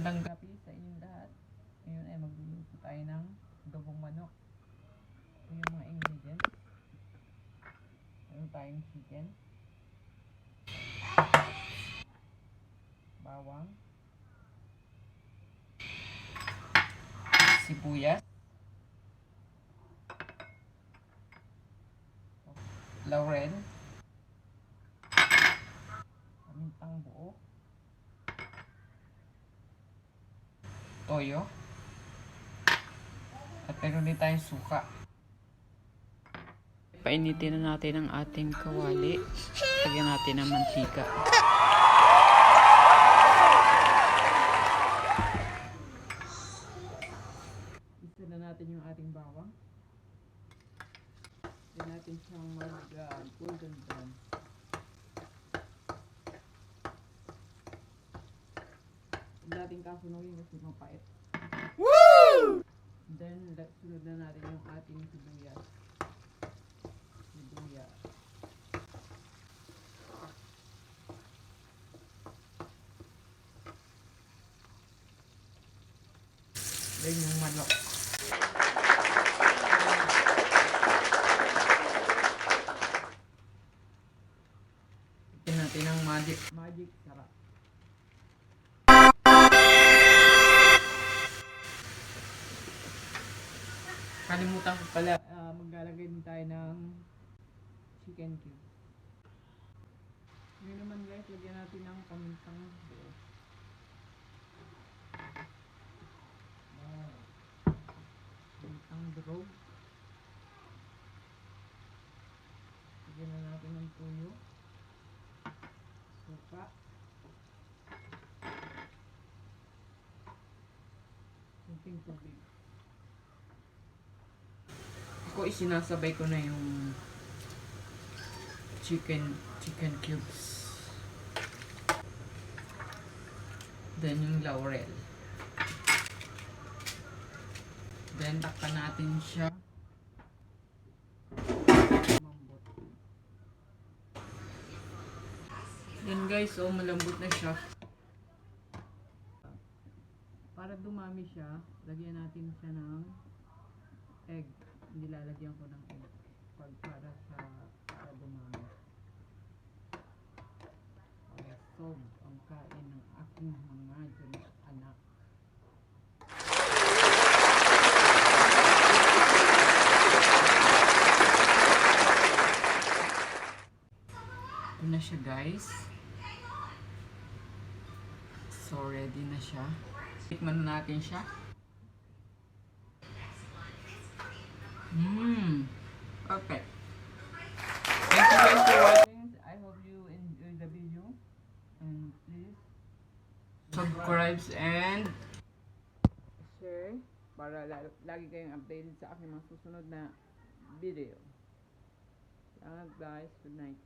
Magandang gabi sa inyong lahat. Ngayon ay magluluto tayo ng adobong manok. Ito yung mga ingredients. Meron tayong chicken, bawang, sibuyas, laurel, pamintang buo, toyo, at meron din tayong suka. Painitin na natin ang ating kawali. Lagyan natin ng mantika. Isa na natin yung ating bawang. Lagyan natin siyang golden brown. Huwag natin kasunogin kasi mapait. Woo! Then, sunod na natin yung ating sibuyas. Then yung manok. Tignan natin ang magic sarap. Kalimutan ko pala, maglalagay din tayo ng chicken cube. Ngayon naman guys, lagyan natin ng pamintang buo. Pamintang durog. Lagyan na natin ng tuyo, suka, kunting tubig. Ako isinasabay ko na yung chicken cubes. Then yung laurel. Then takpan natin siya. Malambot. Then guys, malambot na siya. Para dumami siya, lagyan natin siya ng egg. Hindi lalagyan ko ng egg para dumami. Para solve ang kain ng aking mga anak. Ito na siya guys. So ready na siya. Tikman natin siya. Perfect. Thank you guys for watching. I hope you enjoyed the video. And please subscribe and share para lagi kayong updated sa aking mga susunod na video. Salamat guys. Good night.